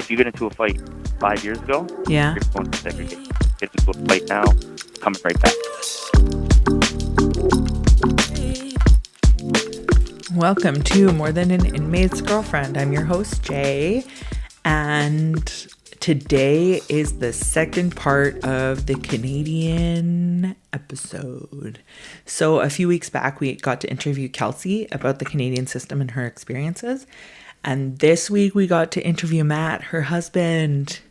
If you get into a fight 5 years ago, Yeah. you're going to segregate. Get into a fight now, coming right back. Welcome to More Than an Inmate's Girlfriend. I'm your host, Jay, and today is the second part of the Canadian episode. So a few weeks back, we got to interview Kelsey about the Canadian system and her experiences. And this week, we got to interview Matt, her husband.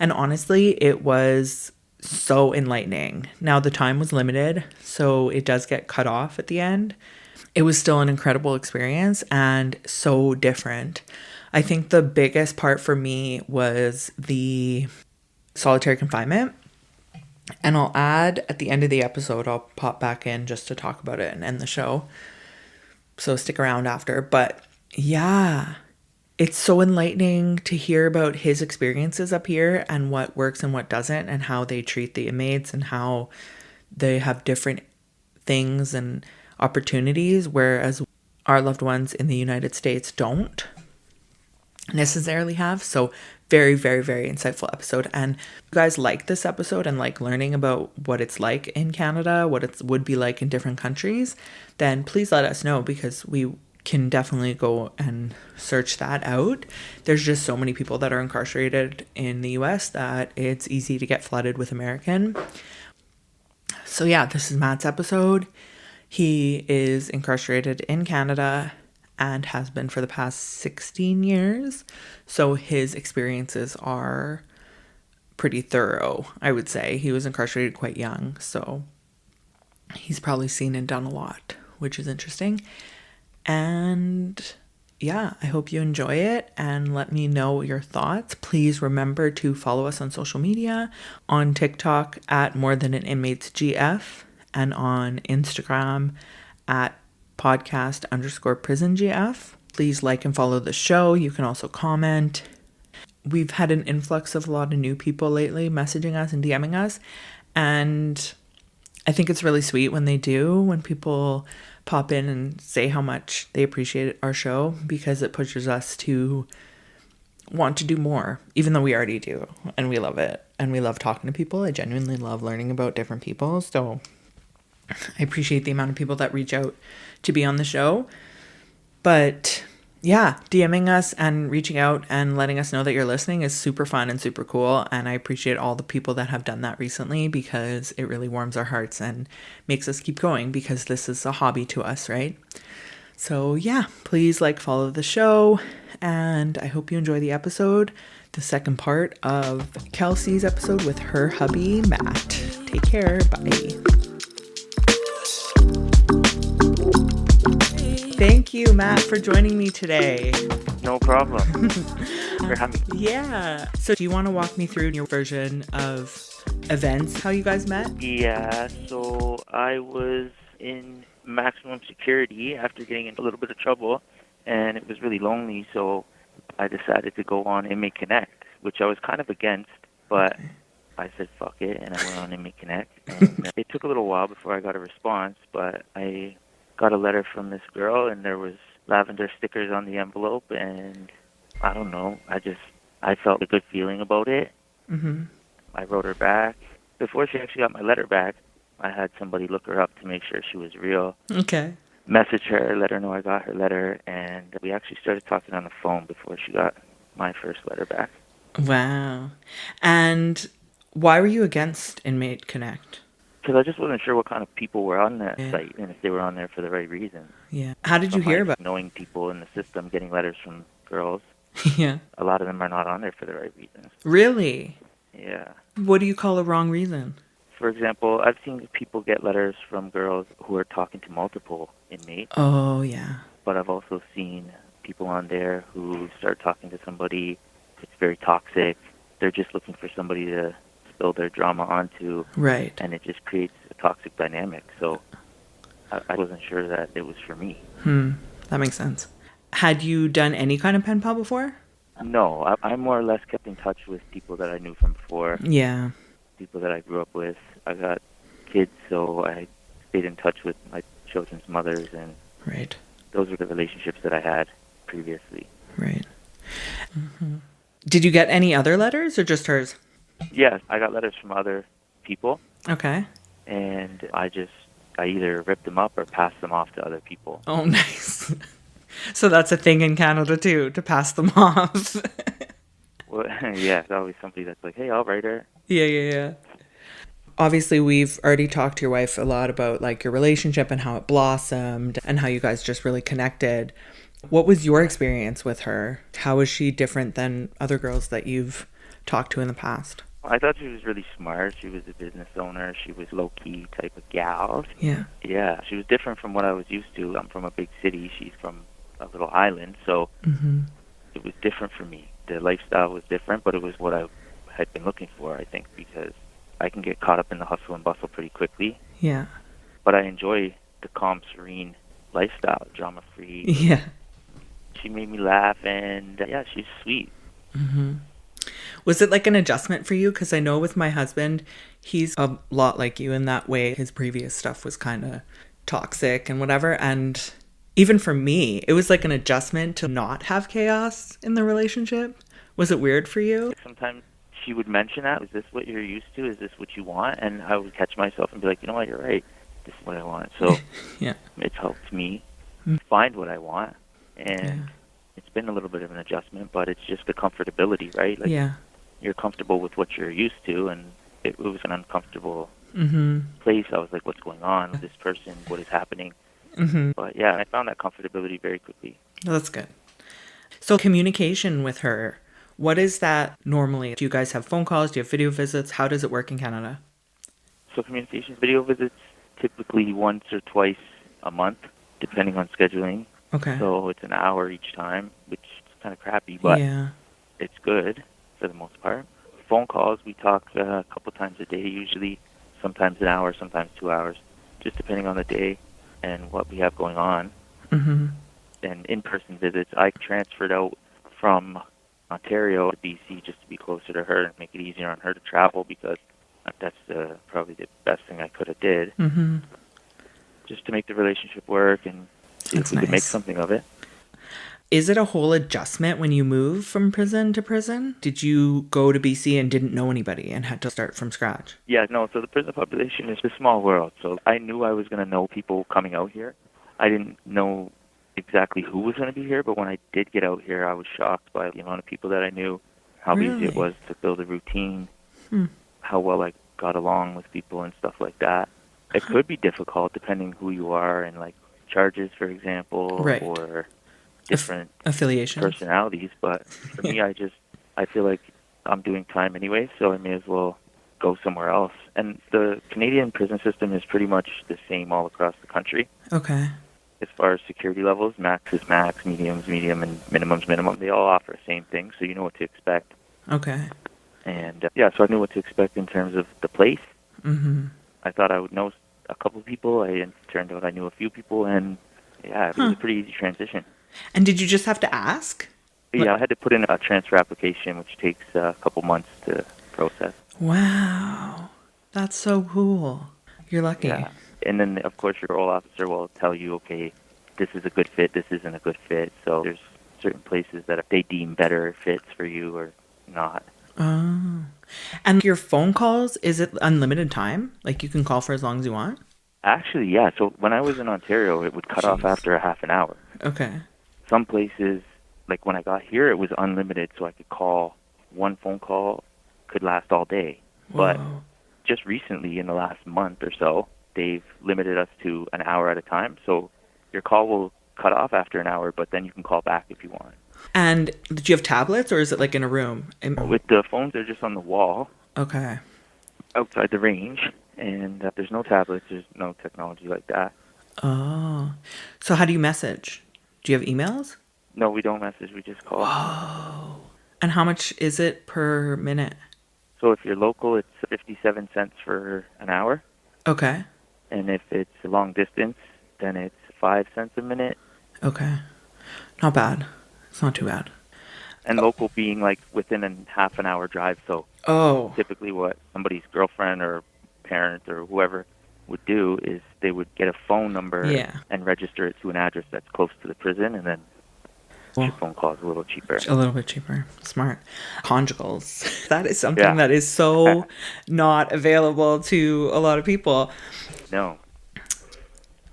And honestly, it was so enlightening. Now, the time was limited, so it does get cut off at the end. It was still an incredible experience and so different. I think the biggest part for me was the solitary confinement. And I'll add at the end of the episode, I'll pop back in just to talk about it and end the show. So stick around after. But yeah, it's so enlightening to hear about his experiences up here and what works and what doesn't, and how they treat the inmates and how they have different things and opportunities, whereas our loved ones in the United States don't necessarily have. So very, very, very insightful episode. And if you guys like this episode and like learning about what it's like in Canada, what it would be like in different countries, then please let us know, because we can definitely go and search that out. There's just so many people that are incarcerated in the US that it's easy to get flooded with American. So yeah, this is Matt's episode. He is incarcerated in Canada and has been for the past 16 years. So his experiences are pretty thorough, I would say. He was incarcerated quite young, so he's probably seen and done a lot, which is interesting. And yeah, I hope you enjoy it and let me know your thoughts. Please remember to follow us on social media, on TikTok at More Than an Inmate's GF, and on Instagram at podcast_prisongf. Please like and follow the show. You can also comment. We've had an influx of a lot of new people lately messaging us and DMing us. And I think it's really sweet when they do, when people pop in and say how much they appreciate our show, because it pushes us to want to do more, even though we already do. And we love it. And we love talking to people. I genuinely love learning about different people. So I appreciate the amount of people that reach out to be on the show. But yeah, DMing us and reaching out and letting us know that you're listening is super fun and super cool. And I appreciate all the people that have done that recently, because it really warms our hearts and makes us keep going, because this is a hobby to us, right? So yeah, please follow the show, and I hope you enjoy the episode, the second part of Kelsey's episode with her hubby, Matt. Take care. Bye. Thank you, Matt, for joining me today. No problem. For having me. Yeah. So do you want to walk me through your version of events, how you guys met? Yeah, so I was in maximum security after getting in a little bit of trouble, and it was really lonely, so I decided to go on Inmate Connect, which I was kind of against, but I said fuck it, and I went on Inmate Connect. And it took a little while before I got a response, but I got a letter from this girl, and there was lavender stickers on the envelope, and I don't know, I felt a good feeling about it. Mm-hmm. I wrote her back. Before she actually got my letter back, I had somebody look her up to make sure she was real. Okay. Message her, let her know I got her letter, and we actually started talking on the phone before she got my first letter back. Wow. And why were you against Inmate Connect? Because I just wasn't sure what kind of people were on that site, and if they were on there for the right reason. Yeah. How did you hear about it? Knowing people in the system, getting letters from girls. Yeah. A lot of them are not on there for the right reasons. Really? Yeah. What do you call a wrong reason? For example, I've seen people get letters from girls who are talking to multiple inmates. Oh, yeah. But I've also seen people on there who start talking to somebody. It's very toxic. They're just looking for somebody to spill their drama onto. Right. And it just creates a toxic dynamic. So I wasn't sure that it was for me. That makes sense. Had you done any kind of pen pal before? No, I more or less kept in touch with people that I knew from before. Yeah. People that I grew up with. I got kids, so I stayed in touch with my children's mothers, and right. Those were the relationships that I had previously. Right. Mm-hmm. Did you get any other letters or just hers? Yes, I got letters from other people, Okay. and I either ripped them up or passed them off to other people. Oh, nice. So that's a thing in Canada too, to pass them off. Well, yeah, there's always somebody that's like, hey, I'll write her. Yeah, yeah, yeah. Obviously, we've already talked to your wife a lot about like your relationship and how it blossomed and how you guys just really connected. What was your experience with her? How was she different than other girls that you've talked to in the past? I thought she was really smart. She was a business owner. She was low-key type of gal. Yeah. Yeah, she was different from what I was used to. I'm from a big city. She's from a little island, so it was different for me. The lifestyle was different, but it was what I had been looking for, I think, because I can get caught up in the hustle and bustle pretty quickly, Yeah. but I enjoy the calm, serene lifestyle, drama-free. Yeah. She made me laugh, and yeah, she's sweet. Was it like an adjustment for you? Because I know with my husband, he's a lot like you in that way. His previous stuff was kind of toxic and whatever. And even for me, it was like an adjustment to not have chaos in the relationship. Was it weird for you? Sometimes she would mention that, is this what you're used to? Is this what you want? And I would catch myself and be like, you know what, you're right. This is what I want. So Yeah. it's helped me find what I want. And it's been a little bit of an adjustment, but it's just the comfortability, right? Like, Yeah. you're comfortable with what you're used to, and it was an uncomfortable Mm-hmm. place. I was like, what's going on? This person, what is happening? Mm-hmm. But yeah, I found that comfortability very quickly. That's good. So communication with her, what is that normally? Do you guys have phone calls? Do you have video visits? How does it work in Canada? So communications video visits typically once or twice a month, depending on scheduling. Okay. So it's an hour each time, which is kind of crappy, but Yeah. it's good for the most part. Phone calls, we talk a couple times a day usually, sometimes an hour, sometimes 2 hours, just depending on the day and what we have going on. Mm-hmm. And in-person visits, I transferred out from Ontario to BC just to be closer to her and make it easier on her to travel, because that's probably the best thing I could have did, Mm-hmm. just to make the relationship work and see That's if we could make nice. something of it. Is it a whole adjustment when you move from prison to prison? Did you go to BC and didn't know anybody and had to start from scratch? Yeah, no, so the prison population is a small world, so I knew I was going to know people coming out here. I didn't know exactly who was going to be here, but when I did get out here, I was shocked by the amount of people that I knew, how easy it Really? was to build a routine, Hmm. how well I got along with people and stuff like that. It could be difficult depending who you are and, like, charges, for example, Right. or different Affiliation. personalities, but for me, I feel like I'm doing time anyway, so I may as well go somewhere else. And the Canadian prison system is pretty much the same all across the country Okay. as far as security levels. Max is max, medium's medium, and minimum's minimum. They all offer the same thing, so you know what to expect. Okay. And yeah, so I knew what to expect in terms of the place. Mm-hmm. I thought I would know a couple of people. It turned out I knew a few people, and yeah, it was a pretty easy transition. And did you just have to ask? But yeah, I had to put in a transfer application, which takes a couple months to process. Wow. That's so cool. You're lucky. Yeah. And then, of course, your parole officer will tell you, okay, this is a good fit, this isn't a good fit. So there's certain places that they deem better fits for you or not. Oh. And your phone calls, is it unlimited time? Like you can call for as long as you want? Actually, yeah. So when I was in Ontario, it would cut off after a half an hour. Okay. Some places, like when I got here, it was unlimited, so I could call. One phone call could last all day. But Whoa. just recently, in the last month or so, they've limited us to an hour at a time. So your call will cut off after an hour, but then you can call back if you want. And did you have tablets or is it like in a room? With the phones, they're just on the wall Okay. outside the range, and there's no tablets, there's no technology like that. Oh. So how do you message? Do you have emails? No, we don't message, we just call. And how much is it per minute? So if you're local, it's 57 cents for an hour, Okay. and if it's long distance, then it's 5 cents a minute. Okay. Not bad. It's not too bad. And local being like within a half an hour drive, so Oh. typically what somebody's girlfriend or parent or whoever would do is they would get a phone number Yeah. and register it to an address that's close to the prison, and then Your phone call is a little cheaper. A little bit cheaper. Smart. Conjugals. That is something Yeah. that is so not available to a lot of people. No.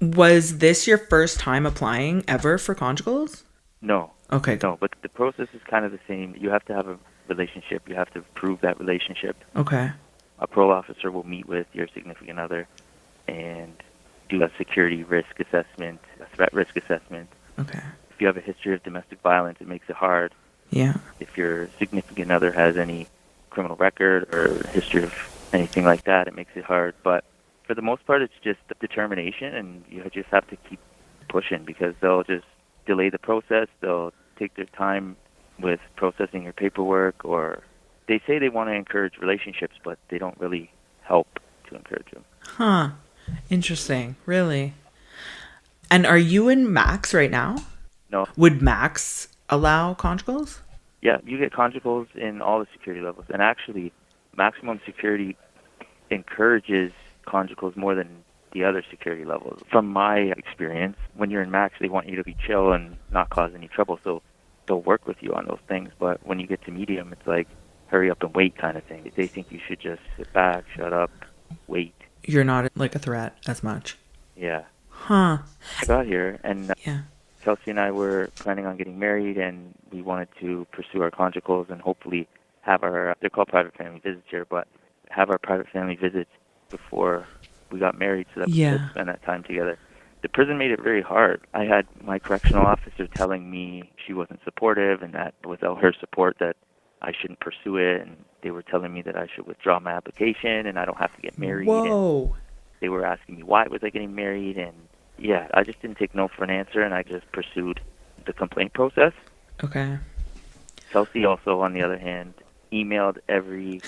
Was this your first time applying ever for conjugals? No. Okay. No, but the process is kind of the same. You have to have a relationship. You have to prove that relationship. Okay. A parole officer will meet with your significant other and do a security risk assessment, a threat risk assessment. Okay. If you have a history of domestic violence, it makes it hard. Yeah. If your significant other has any criminal record or history of anything like that, it makes it hard. But for the most part, it's just determination, and you just have to keep pushing because they'll just delay the process. They'll take their time with processing your paperwork, or they say they want to encourage relationships, but they don't really help to encourage them. Huh. Interesting. Really? And are you in Max right now? No. Would Max allow conjugals? Yeah, you get conjugals in all the security levels. And actually, maximum security encourages conjugals more than the other security levels. From my experience, when you're in max, they want you to be chill and not cause any trouble, so they'll work with you on those things. But when you get to medium, it's like hurry up and wait kind of thing. They think you should just sit back, shut up, wait. You're not like a threat as much. Yeah. Huh. I got here, and Yeah. Kelsey and I were planning on getting married, and we wanted to pursue our conjugals and hopefully have our, they're called private family visits here, but have our private family visits before we got married so that we could spend that time together. The prison made it very hard. I had my correctional officer telling me she wasn't supportive and that without her support that I shouldn't pursue it, and they were telling me that I should withdraw my application and I don't have to get married. Whoa. And they were asking me why was I getting married, and yeah, I just didn't take no for an answer, and I just pursued the complaint process. Okay. Kelsey also, on the other hand, emailed every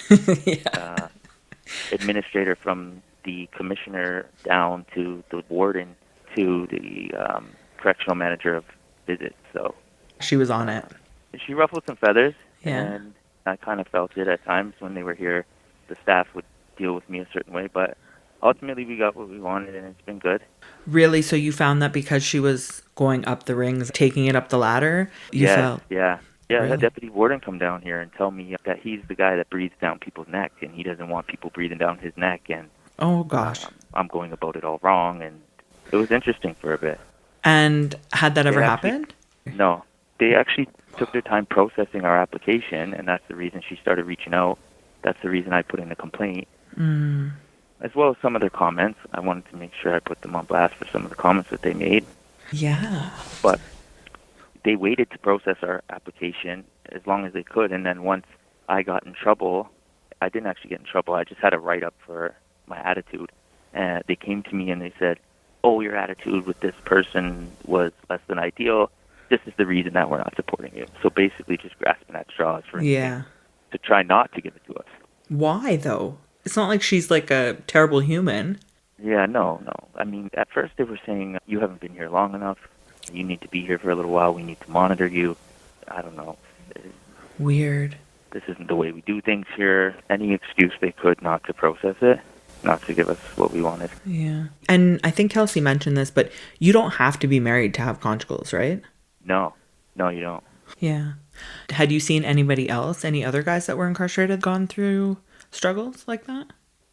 administrator from the commissioner down to the warden to the correctional manager of visits. So she was on it. She ruffled some feathers, Yeah. and I kind of felt it at times when they were here. The staff would deal with me a certain way, but ultimately we got what we wanted, and it's been good. Really? So you found that because she was going up the rings, taking it up the ladder, you felt... Yeah. Yeah, I Really? had Deputy Warden come down here and tell me that he's the guy that breathes down people's neck, and he doesn't want people breathing down his neck, and Oh, gosh. I'm going about it all wrong, and it was interesting for a bit. And had that ever happened? No. They actually took their time processing our application, and that's the reason she started reaching out. That's the reason I put in a complaint. As well as some of their comments. I wanted to make sure I put them on blast for some of the comments that they made. Yeah. But they waited to process our application as long as they could, and then once I got in trouble, I didn't actually get in trouble. I just had a write-up for my attitude. And they came to me and they said, oh, your attitude with this person was less than ideal. This is the reason that we're not supporting you. So basically just grasping at straws for Yeah. to try not to give it to us. Why, though? It's not like she's like a terrible human. Yeah, no. I mean, at first they were saying, you haven't been here long enough. You need to be here for a little while. We need to monitor you. I don't know. Weird. This isn't the way we do things here. Any excuse they could not to process it, not to give us what we wanted. Yeah. And I think Kelsey mentioned this, but you don't have to be married to have conjugals, right? No, you don't. Yeah. Had you seen anybody else, any other guys that were incarcerated, gone through struggles like that?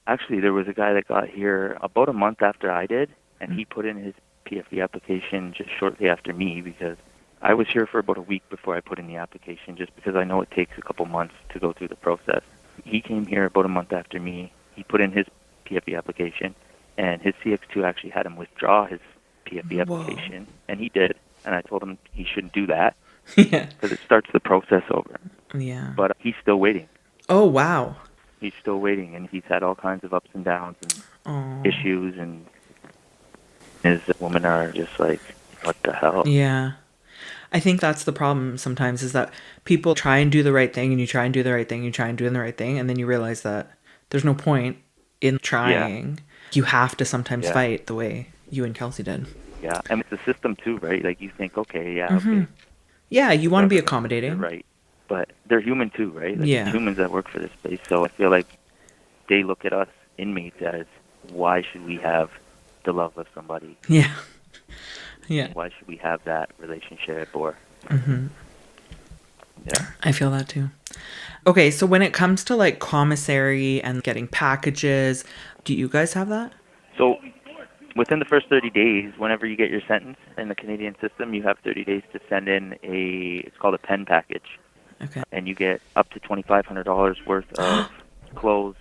Actually, there was a guy that got here about a month after I did, and he put in his PFD application just shortly after me because I was here for about a week before I put in the application just because I know it takes a couple months to go through the process. He came here about a month after me. He put in his PFD application, and his CX2 actually had him withdraw his PFD application, and he did. And I told him he shouldn't do that because it starts the process over. Yeah. But he's still waiting. Oh, wow. He's still waiting, and he's had all kinds of ups and downs and issues, and his women are just like, what the hell? Yeah. I think that's the problem sometimes is that people try and do the right thing, and you try and do the right thing, you try and do the right thing, and then you realize that there's no point in trying. You have to sometimes fight the way you and Kelsey did. Yeah, and it's the system too, right? Like you think, okay, okay. Yeah, you want to be accommodating. Right. But they're human too, right? Like Yeah. humans that work for this place. So I feel like they look at us inmates as, why should we have the love of somebody? Yeah. Yeah. Why should we have that relationship? Or Yeah. I feel that too. Okay, so when it comes to like commissary and getting packages, do you guys have that? So within the first 30 days, whenever you get your sentence in the Canadian system, you have 30 days to send in it's called a pen package. Okay. And you get up to $2,500 worth of clothes.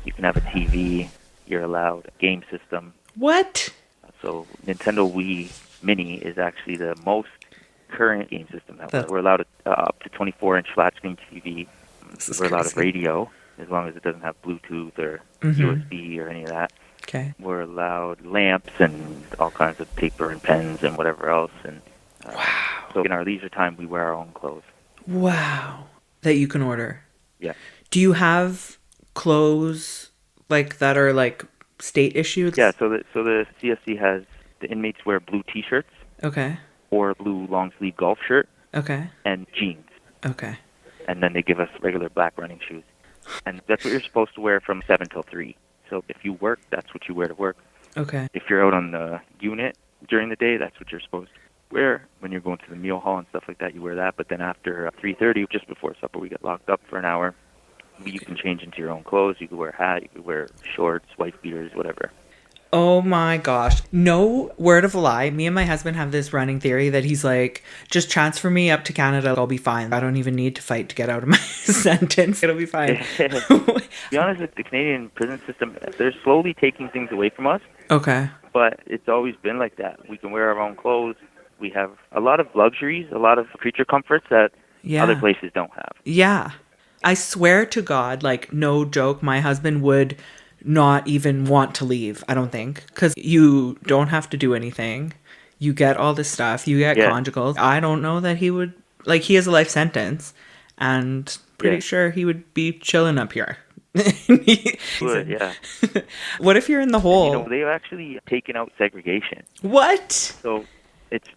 You can have a TV. You're allowed a game system. What? So Nintendo Wii Mini is actually the most current game system that we're allowed up to 24-inch flat screen TV. We're allowed a radio as long as it doesn't have Bluetooth or USB or any of that. Okay. We're allowed lamps and all kinds of paper and pens and whatever else. And wow. So in our leisure time, we wear our own clothes. Wow. That you can order. Yeah. Do you have clothes like that are like state issued? Yeah. So the CSC has the inmates wear blue T-shirts. Okay. Or a blue long sleeve golf shirt. Okay. And jeans. Okay. And then they give us regular black running shoes. And that's what you're supposed to wear from 7 till 3. So if you work, that's what you wear to work. Okay. If you're out on the unit during the day, that's what you're supposed to wear. When you're going to the meal hall and stuff like that, you wear that. But then after 3:30, just before supper, we get locked up for an hour. You can change into your own clothes. You can wear a hat. You can wear shorts, wife beaters, whatever. Oh my gosh. No word of a lie. Me and my husband have this running theory that he's like, just transfer me up to Canada. I'll be fine. I don't even need to fight to get out of my sentence. It'll be fine. To be honest, with the Canadian prison system, they're slowly taking things away from us. Okay. But it's always been like that. We can wear our own clothes. We have a lot of luxuries, a lot of creature comforts that other places don't have. Yeah. I swear to God, like, no joke, my husband would not even want to leave, I don't think, because you don't have to do anything. You get all this stuff. You get conjugals. I don't know that he would, like, he has a life sentence, and pretty sure he would be chilling up here. Would, yeah. What if you're in the hole? You know, they've actually taken out segregation. What? So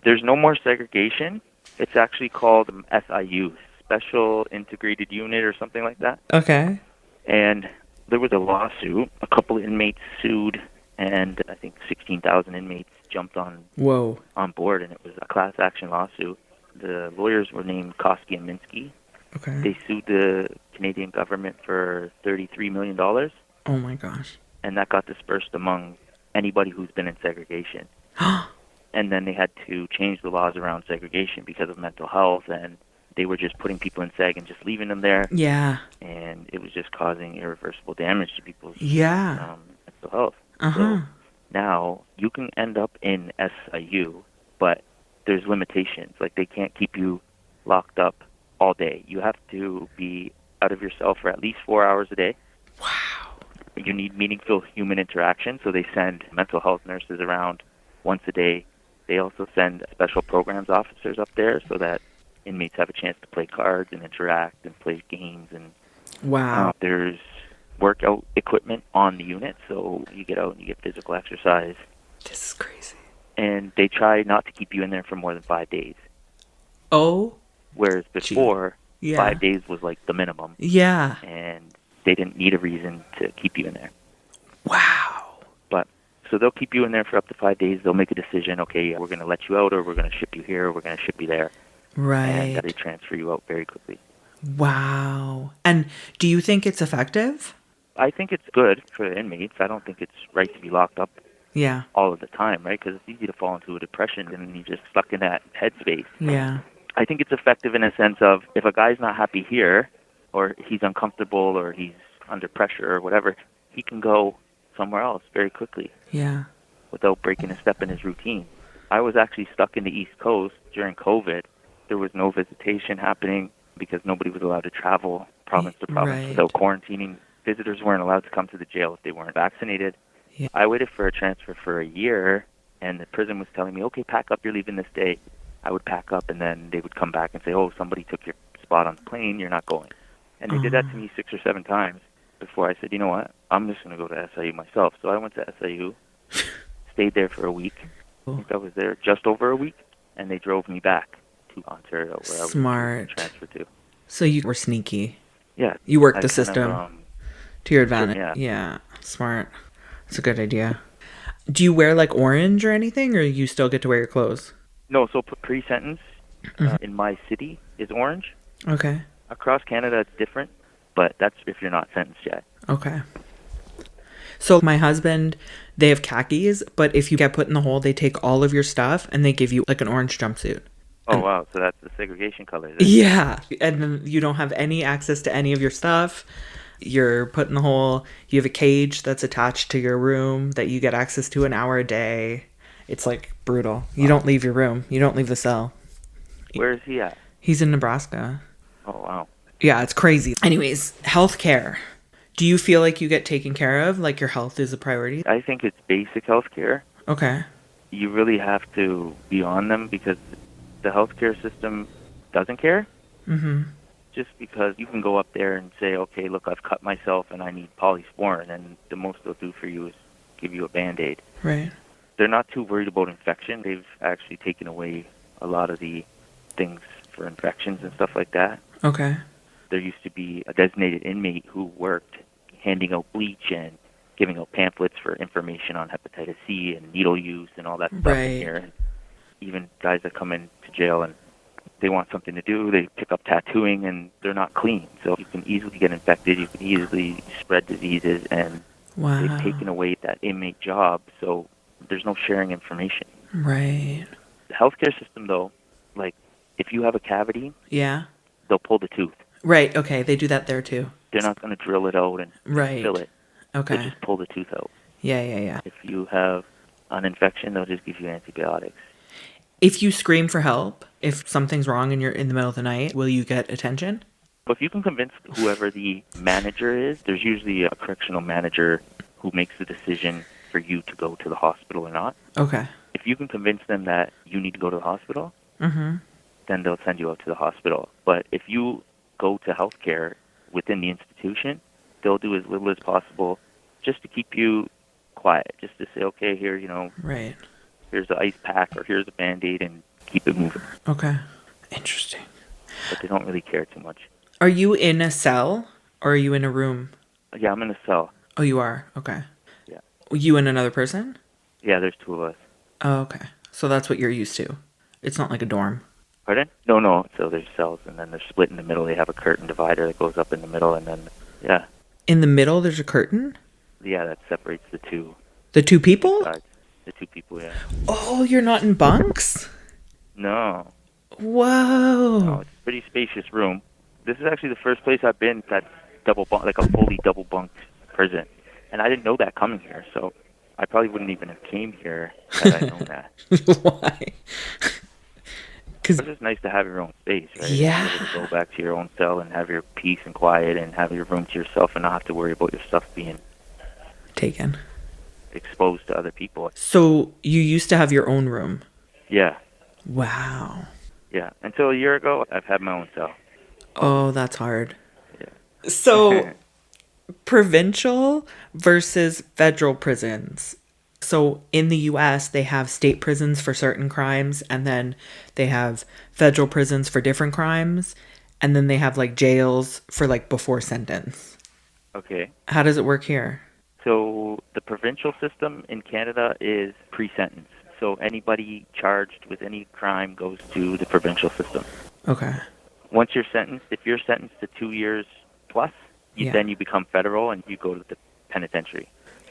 there's no more segregation. It's actually called SIU, Special Integrated Unit or something like that. Okay. And there was a lawsuit. A couple of inmates sued, and I think 16,000 inmates jumped on board, and it was a class action lawsuit. The lawyers were named Koski and Minsky. Okay. They sued the Canadian government for $33 million. Oh my gosh. And that got dispersed among anybody who's been in segregation. And then they had to change the laws around segregation because of mental health, and they were just putting people in seg and just leaving them there. Yeah. And it was just causing irreversible damage to people's mental health. So now you can end up in SIU, but there's limitations. Like, they can't keep you locked up all day. You have to be out of your cell for at least 4 hours a day. Wow. You need meaningful human interaction, so they send mental health nurses around once a day. They also send special programs officers up there so that inmates have a chance to play cards and interact and play games. And there's workout equipment on the unit, so you get out and you get physical exercise. This is crazy. And they try not to keep you in there for more than 5 days. Oh. Whereas before, 5 days was like the minimum. Yeah. And they didn't need a reason to keep you in there. Wow. But so they'll keep you in there for up to 5 days. They'll make a decision, okay, we're going to let you out, or we're going to ship you here, or we're going to ship you there. Right. And they transfer you out very quickly. Wow. And do you think it's effective? I think it's good for the inmates. I don't think it's right to be locked up all of the time, right? Because it's easy to fall into a depression and you're just stuck in that headspace. Yeah. I think it's effective in a sense of, if a guy's not happy here, or he's uncomfortable, or he's under pressure or whatever, he can go somewhere else very quickly. Yeah. Without breaking a step in his routine. I was actually stuck in the East Coast during COVID. There was no visitation happening because nobody was allowed to travel province to province without quarantining. Visitors weren't allowed to come to the jail if they weren't vaccinated. Yeah. I waited for a transfer for a year, and the prison was telling me, okay, pack up, you're leaving this day. I would pack up, and then they would come back and say, oh, somebody took your spot on the plane, you're not going. And they did that to me 6 or 7 times before I said, you know what, I'm just going to go to SIU myself. So I went to SIU, stayed there for a week. I think I was there just over a week, and they drove me back to Ontario, where I was transferred to. So you were sneaky. Yeah. You worked the system to your advantage. Yeah. Smart. That's a good idea. Do you wear like orange or anything, or you still get to wear your clothes? No, so pre-sentence, in my city is orange. Okay. Across Canada, it's different, but that's if you're not sentenced yet. Okay. So my husband, they have khakis, but if you get put in the hole, they take all of your stuff and they give you like an orange jumpsuit. Oh, wow. So that's the segregation colors. Yeah. And then you don't have any access to any of your stuff. You're put in the hole. You have a cage that's attached to your room that you get access to an hour a day. It's like brutal. You don't leave your room. You don't leave the cell. Where is he at? He's in Nebraska. Oh, wow. Yeah, it's crazy. Anyways, healthcare. Do you feel like you get taken care of? Like your health is a priority? I think it's basic health care. Okay. You really have to be on them because the healthcare system doesn't care. Mm-hmm. Just because you can go up there and say, okay, look, I've cut myself and I need polysporin, and the most they'll do for you is give you a Band-Aid. Right. They're not too worried about infection. They've actually taken away a lot of the things for infections and stuff like that. Okay. There used to be a designated inmate who worked handing out bleach and giving out pamphlets for information on hepatitis C and needle use and all that stuff in here. And even guys that come into jail and they want something to do, they pick up tattooing and they're not clean. So you can easily get infected, you can easily spread diseases, and they've taken away that inmate job, so there's no sharing information. Right. The healthcare system, though, like if you have a cavity, they'll pull the tooth. Right, okay, they do that there too. They're not going to drill it out and fill it. Okay. They'll just pull the tooth out. Yeah. If you have an infection, they'll just give you antibiotics. If you scream for help, if something's wrong and you're in the middle of the night, will you get attention? But if you can convince whoever the manager is, there's usually a correctional manager who makes the decision for you to go to the hospital or not. Okay. If you can convince them that you need to go to the hospital, Mm-hmm. then they'll send you out to the hospital. But if you go to healthcare within the institution, they'll do as little as possible just to keep you quiet, just to say, okay, here, Right. here's an ice pack or here's a Band-Aid, and keep it moving. Okay. Interesting. But they don't really care too much. Are you in a cell or are you in a room? Yeah, I'm in a cell. Oh, you are? Okay. Yeah. You and another person? Yeah, there's two of us. Oh, okay. So that's what you're used to. It's not like a dorm. Pardon? No. So there's cells, and then they're split in the middle. They have a curtain divider that goes up in the middle, and then, yeah. In the middle, there's a curtain? Yeah, that separates the two. The two people? Sides. The two people, yeah. Oh, you're not in bunks? No. Whoa. No, it's a pretty spacious room. This is actually the first place I've been that's double bunk, like a fully double bunked prison. And I didn't know that coming here, so I probably wouldn't even have came here had I known that. Why? It's just nice to have your own space, right? Yeah. You're able to go back to your own cell and have your peace and quiet and have your room to yourself and not have to worry about your stuff being taken, exposed to other people. So you used to have your own room? Yeah. Wow. Yeah. Until a year ago, I've had my own cell. Oh, that's hard. Yeah. So provincial versus federal prisons. So in the US, they have state prisons for certain crimes, and then they have federal prisons for different crimes, and then they have like jails for like before sentence. Okay. How does it work here? So the provincial system in Canada is pre-sentence. So anybody charged with any crime goes to the provincial system. Okay. Once you're sentenced, if you're sentenced to 2 years plus, then you become federal and you go to the penitentiary.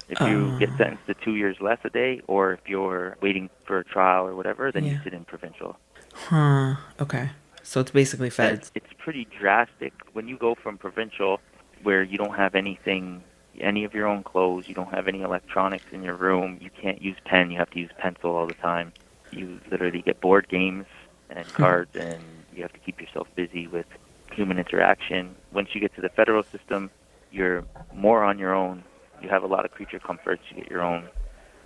If you get sentenced to 2 years less a day, or if you're waiting for a trial or whatever, then you sit in provincial. Huh. Okay. So it's basically feds. It's pretty drastic. When you go from provincial, where you don't have anything, any of your own clothes, you don't have any electronics in your room, you can't use pen, you have to use pencil all the time. You literally get board games and cards, and you have to keep yourself busy with human interaction. Once you get to the federal system, you're more on your own. You have a lot of creature comforts. You get your own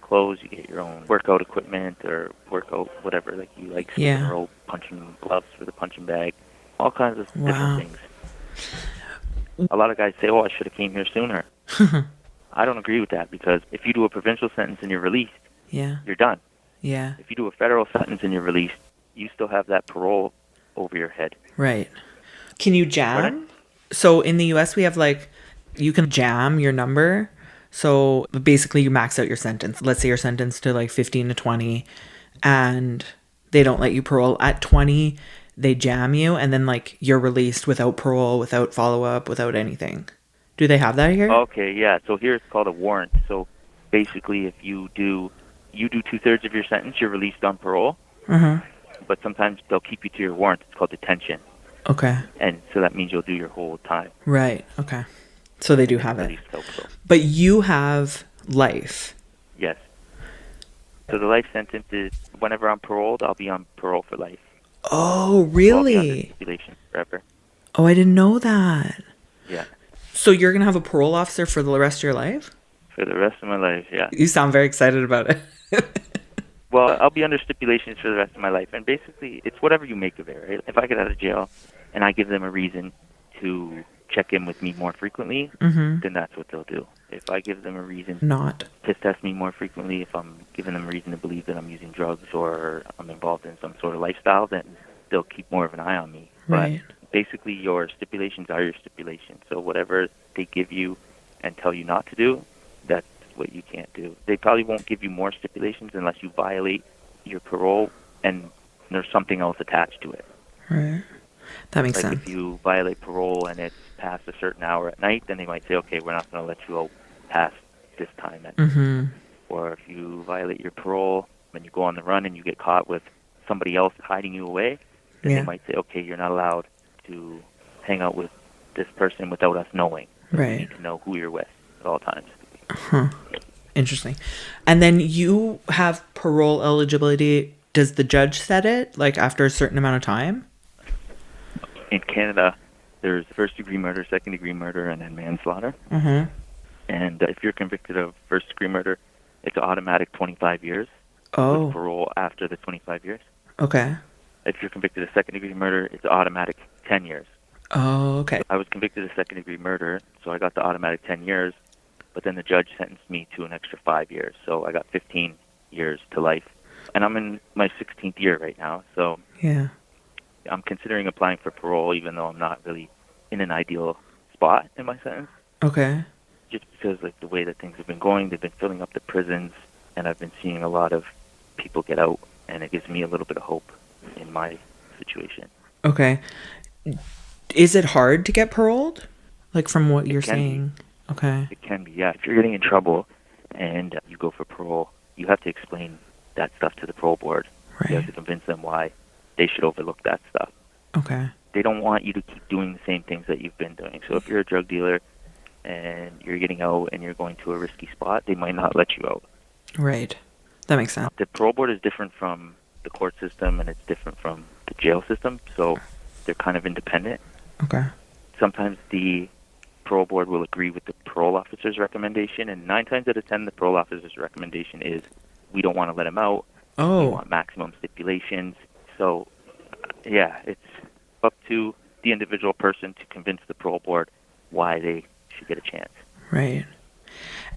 clothes, you get your own workout equipment or workout whatever, like you like spin rope, punching gloves for the punching bag, all kinds of different things. A lot of guys say, oh, I should have came here sooner. I don't agree with that, because if you do a provincial sentence and you're released, you're done. Yeah. If you do a federal sentence and you're released, you still have that parole over your head. Right. Can you jam? So in the US, we have like, you can jam your number. So basically you max out your sentence. Let's say you're sentenced to like 15 to 20 and they don't let you parole at 20. they jam you, and then like you're released without parole, without follow-up, without anything. Do they have that here? Okay, yeah. So here it's called a warrant. So basically, if you do 2/3 of your sentence, you're released on parole. Uh-huh. But sometimes they'll keep you to your warrant. It's called detention. Okay. And so that means you'll do your whole time. Right. Okay. So they do have it. Released without parole. But you have life. Yes. So the life sentence is whenever I'm paroled, I'll be on parole for life. Oh, I'll be under really? stipulation forever. Oh, I didn't know that. Yeah. So you're going to have a parole officer for the rest of your life? For the rest of my life, yeah. You sound very excited about it. Well, I'll be under stipulations for the rest of my life. And basically, it's whatever you make of it, right? If I get out of jail and I give them a reason to check in with me more frequently, then that's what they'll do. If I give them a reason Not. to test me more frequently, if I'm giving them a reason to believe that I'm using drugs or I'm involved in some sort of lifestyle, then they'll keep more of an eye on me. Right. But basically, your stipulations are your stipulations. So whatever they give you and tell you not to do, that's what you can't do. They probably won't give you more stipulations unless you violate your parole and there's something else attached to it. Right. That makes Like sense. if you violate parole and it's past a certain hour at night, then they might say, okay, we're not going to let you out past this time. Or if you violate your parole and you go on the run and you get caught with somebody else hiding you away, then Yeah. they might say, okay, you're not allowed to hang out with this person without us knowing. You Right. need to know who you're with at all times. Interesting. And then you have parole eligibility. Does the judge set it, like after a certain amount of time? In Canada, there's first-degree murder, second-degree murder, and then manslaughter. And if you're convicted of first-degree murder, it's automatic 25 years Oh, with parole after the 25 years. okay. If you're convicted of second-degree murder, it's automatic 10 years. Oh, okay. I was convicted of second-degree murder, so I got the automatic 10 years, but then the judge sentenced me to an extra 5 years, so I got 15 years to life. And I'm in my 16th year right now, so Yeah. I'm considering applying for parole, even though I'm not really in an ideal spot in my sentence. Okay. Just because, like, the way that things have been going, they've been filling up the prisons, and I've been seeing a lot of people get out, and it gives me a little bit of hope in my situation. Okay. Is it hard to get paroled? Like from what you're can be. saying? Okay. It can be, yeah. If you're getting in trouble and you go for parole, you have to explain that stuff to the parole board. You have Right. to convince them why they should overlook that stuff. Okay. They don't want you to keep doing the same things that you've been doing. So if you're a drug dealer and you're getting out and you're going to a risky spot, they might not let you out. Right. That makes sense. The parole board is different from the court system, and it's different from the jail system, so they're kind of independent. Okay. Sometimes the parole board will agree with the parole officer's recommendation, and 9 times out of 10, the parole officer's recommendation is, we don't want to let him out. We Oh, want maximum stipulations. So, yeah, it's up to the individual person to convince the parole board why they should get a chance. right.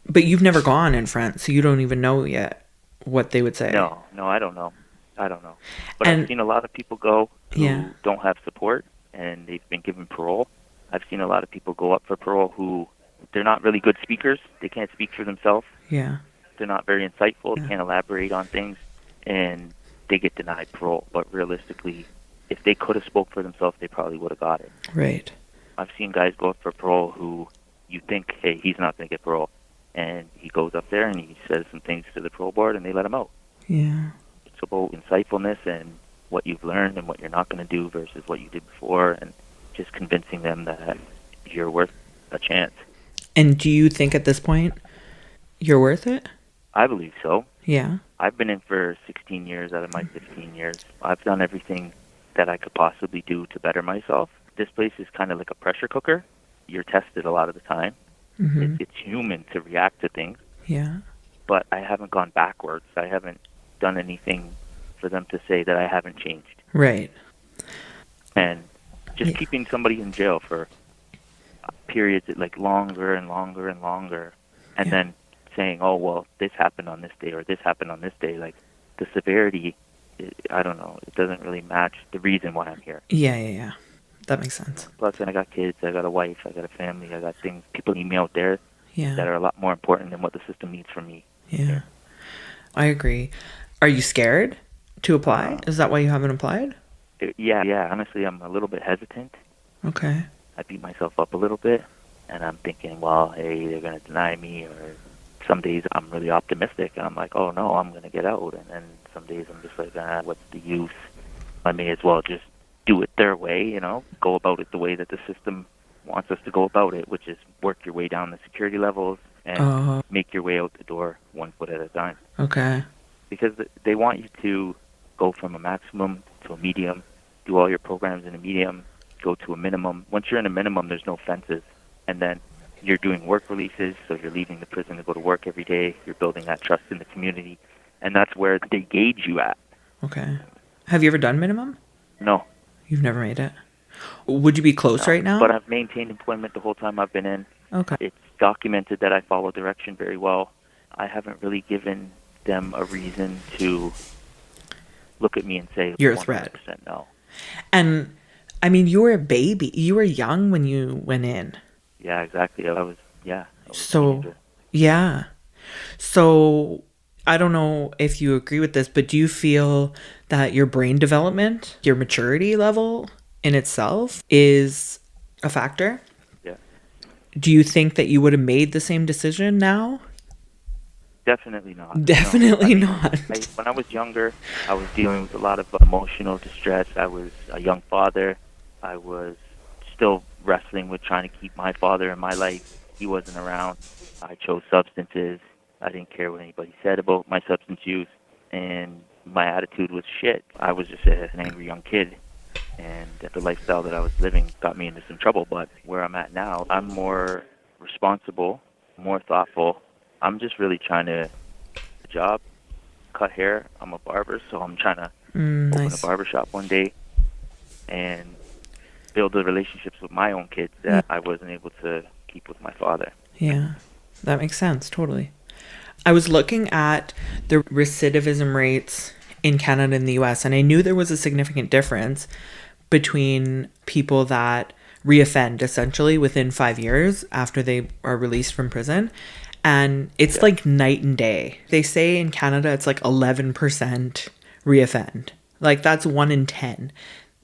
But you've never gone in front, so you don't even know yet what they would say. No, I don't know. But And- I've seen a lot of people go who Yeah. don't have support, and they've been given parole. I've seen a lot of people go up for parole who, they're not really good speakers. They can't speak for themselves. Yeah. They're not very insightful. Yeah. They can't elaborate on things, and they get denied parole. But realistically, if they could have spoke for themselves, they probably would have got it. Right. I've seen guys go up for parole who you think, hey, he's not going to get parole. And he goes up there and he says some things to the parole board, and they let him out. Yeah. It's about insightfulness and what you've learned and what you're not going to do versus what you did before, and just convincing them that you're worth a chance. And do you think at this point you're worth it? I believe so. Yeah. I've been in for 16 years out of my 15 years. I've done everything that I could possibly do to better myself. This place is kind of like a pressure cooker. You're tested a lot of the time. It's human to react to things, Yeah. but I haven't gone backwards. I haven't done anything for them to say that I haven't changed. Right. And just Yeah. keeping somebody in jail for periods that, like, longer and longer and longer, and Yeah. then saying, oh, well, this happened on this day or this happened on this day, like, the severity, I don't know, it doesn't really match the reason why I'm here. Yeah. That makes sense. Plus, then I got kids, I got a wife, I got a family, I got things, people need me out there that Yeah. are a lot more important than what the system needs from me. Yeah. I agree. Are you scared to apply? Is that why you haven't applied? Yeah. Honestly, I'm a little bit hesitant. Okay. I beat myself up a little bit, and I'm thinking, well, hey, they're going to deny me. Or some days I'm really optimistic, and I'm like, oh no, I'm going to get out. And then some days I'm just like, what's the use? I may as well just do it their way, go about it the way that the system wants us to go about it, which is work your way down the security levels and make your way out the door one foot at a time. Okay. Because they want you to go from a maximum to a medium, do all your programs in a medium, go to a minimum. Once you're in a minimum, there's no fences. And then you're doing work releases, so you're leaving the prison to go to work every day. You're building that trust in the community. And that's where they gauge you at. Okay. Have you ever done minimum? No. You've never made it? Would you be close right now? But I've maintained employment the whole time I've been in. Okay. It's documented that I follow direction very well. I haven't really given them a reason to look at me and say, you're a threat. No. And, I mean, you were a baby. You were young when you went in. Yeah, exactly. I was so, yeah. So, I don't know if you agree with this, but do you feel that your brain development, your maturity level in itself is a factor? Yeah. Do you think that you would have made the same decision now? Definitely not. Definitely not. When I was younger, I was dealing with a lot of emotional distress. I was a young father. I was still wrestling with trying to keep my father in my life. He wasn't around. I chose substances. I didn't care what anybody said about my substance use, and my attitude was shit. I was just an angry young kid, and the lifestyle that I was living got me into some trouble. But where I'm at now, I'm more responsible, more thoughtful. I'm just really trying to job, cut hair. I'm a barber, so I'm trying to open a barbershop one day and build the relationships with my own kids that I wasn't able to keep with my father. Yeah, that makes sense, totally. I was looking at the recidivism rates in Canada and the US, and I knew there was a significant difference between people that reoffend essentially within 5 years after they are released from prison. And it's like night and day. They say in Canada it's like 11% reoffend. Like that's 1 in 10.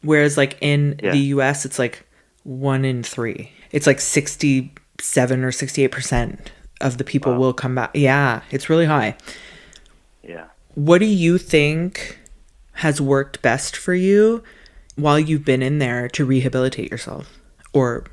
Whereas like in the US it's like 1 in 3. It's like 67 or 68% of the people will come back. Yeah, it's really high. Yeah. What do you think has worked best for you while you've been in there to rehabilitate yourself? Or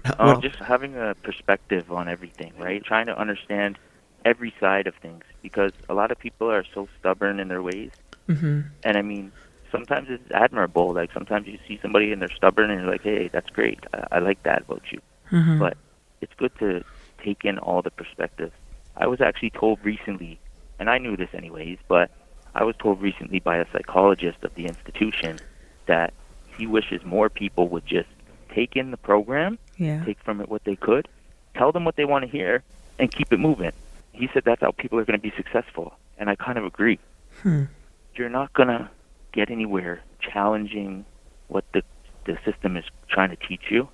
just having a perspective on everything, right? Trying to understand every side of things, because a lot of people are so stubborn in their ways. Mm-hmm. And I mean, sometimes it's admirable. Like sometimes you see somebody and they're stubborn and you're like, hey, that's great. I like that about you. Mm-hmm. But it's good to take in all the perspectives. I was actually told recently, and I knew this anyways, but I was told recently by a psychologist of the institution that he wishes more people would just take in the program, take from it what they could, tell them what they want to hear, and keep it moving. He said that's how people are going to be successful, and I kind of agree. You're not going to get anywhere challenging what the system is trying to teach you,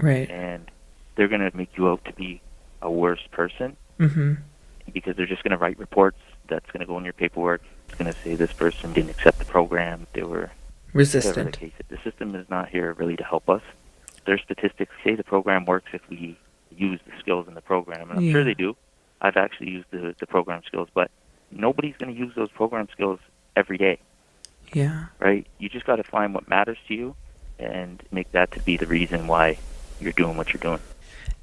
right? And they're going to make you out to be a worse person, because they're just going to write reports that's going to go in your paperwork. It's going to say this person didn't accept the program, they were resistant. The case. The system is not here really to help us. Their statistics say the program works if we use the skills in the program, and I'm sure they do. I've actually used the program skills, but nobody's going to use those program skills every day. Yeah. Right? You just got to find what matters to you and make that to be the reason why you're doing what you're doing.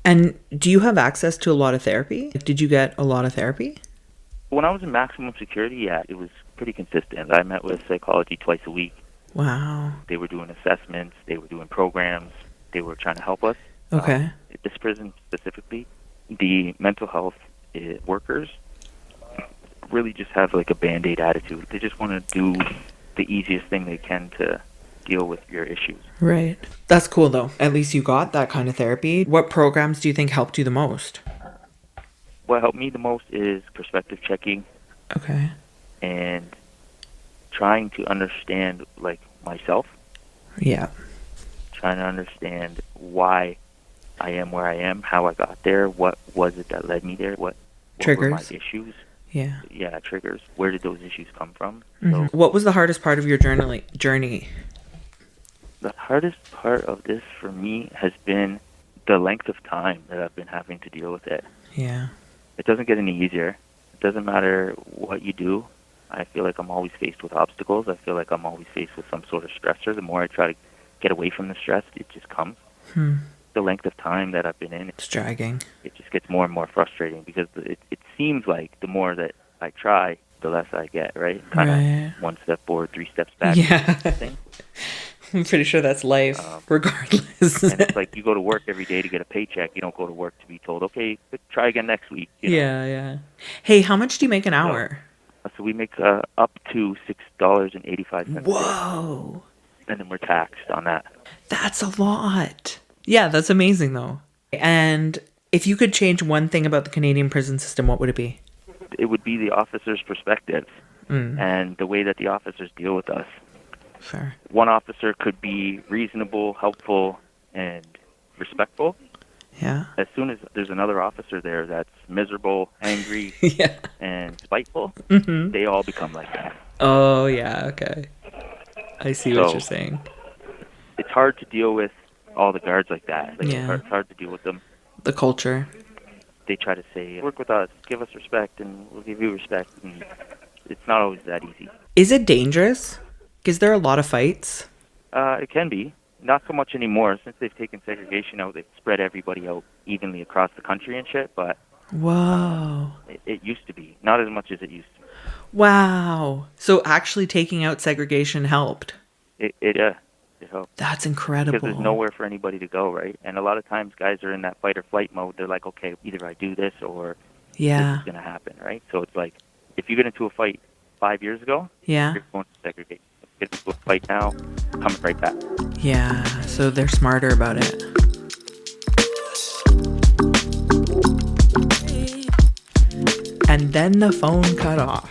And do you have access to a lot of therapy? Did you get a lot of therapy? When I was in maximum security, it was pretty consistent. I met with psychology twice a week. Wow. They were doing assessments. They were doing programs. They were trying to help us. Okay. This prison specifically, the mental health workers really just have like a Band-Aid attitude. They just want to do the easiest thing they can to deal with your issues. Right. That's cool though. At least you got that kind of therapy. What programs do you think helped you the most? What helped me the most is perspective checking. Okay. And trying to understand like myself. Yeah. Trying to understand why I am where I am, how I got there, what was it that led me there, what triggers. were my issues. Yeah, triggers. Where did those issues come from? So, what was the hardest part of your journey? The hardest part of this for me has been the length of time that I've been having to deal with it. Yeah. It doesn't get any easier. It doesn't matter what you do. I feel like I'm always faced with obstacles. I feel like I'm always faced with some sort of stressor. The more I try to get away from the stress, it just comes. The length of time that I've been in, It's dragging. it just gets more and more frustrating because it seems like the more that I try, the less I get, right? Kind of one step forward, 3 steps back. Yeah. Thing. I'm pretty sure that's life, regardless. And it's like you go to work every day to get a paycheck. You don't go to work to be told, okay, try again next week. You know? Yeah. Hey, how much do you make an hour? So we make up to $6.85. Whoa. And then we're taxed on that. That's a lot. Yeah, that's amazing, though. And if you could change one thing about the Canadian prison system, what would it be? It would be the officer's perspective and the way that the officers deal with us. Fair. One officer could be reasonable, helpful, and respectful. Yeah. As soon as there's another officer there that's miserable, angry, and spiteful, they all become like that. Oh, yeah, okay. I see what you're saying. It's hard to deal with all the guards like that. Like, it's hard to deal with them. The culture. They try to say, work with us, give us respect, and we'll give you respect. And it's not always that easy. Is it dangerous? Is there a lot of fights? It can be. Not so much anymore. Since they've taken segregation out, they've spread everybody out evenly across the country and shit, but whoa. It used to be. Not as much as it used to be. Wow. So actually taking out segregation helped? It helped. That's incredible. Because there's nowhere for anybody to go, right? And a lot of times guys are in that fight or flight mode. They're like, okay, either I do this or this is going to happen, right? So it's like, if you get into a fight 5 years ago, you're going to segregate. Get into a fight now, coming right back. Yeah, so they're smarter about it. And then the phone cut off.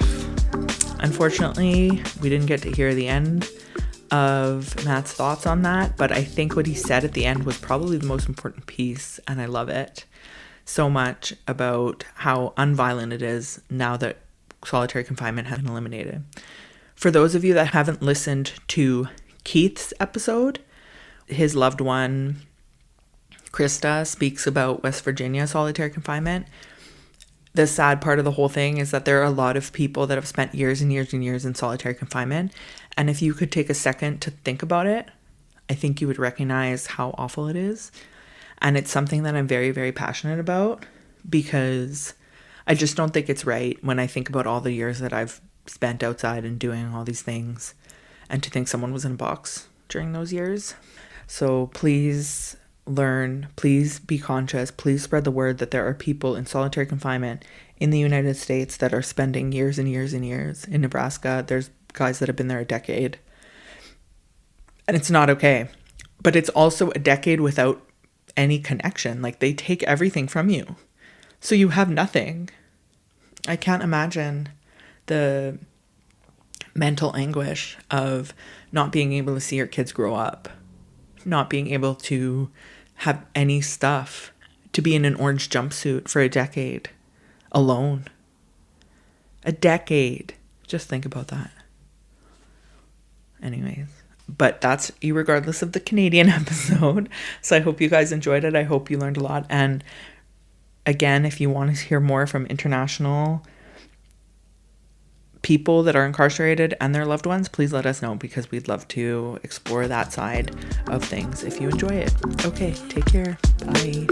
Unfortunately, we didn't get to hear the end of Matt's thoughts on that, but I think what he said at the end was probably the most important piece, and I love it so much, about how unviolent it is now that solitary confinement has been eliminated. For those of you that haven't listened to Keith's episode, his loved one, Krista, speaks about West Virginia solitary confinement. The sad part of the whole thing is that there are a lot of people that have spent years and years and years in solitary confinement. And if you could take a second to think about it, I think you would recognize how awful it is. And it's something that I'm very, very passionate about, because I just don't think it's right when I think about all the years that I've spent outside and doing all these things, and to think someone was in a box during those years. So please learn, please be conscious, please spread the word that there are people in solitary confinement in the United States that are spending years and years and years. In Nebraska, there's guys that have been there a decade. And it's not okay. But it's also a decade without any connection. Like, they take everything from you. So you have nothing. I can't imagine the mental anguish of not being able to see your kids grow up, not being able to have any stuff, to be in an orange jumpsuit for a decade alone. A decade. Just think about that. Anyways, but that's irregardless of the Canadian episode. So I hope you guys enjoyed it. I hope you learned a lot. And again, if you want to hear more from international people that are incarcerated and their loved ones, please let us know, because we'd love to explore that side of things if you enjoy it. Okay, take care. Bye.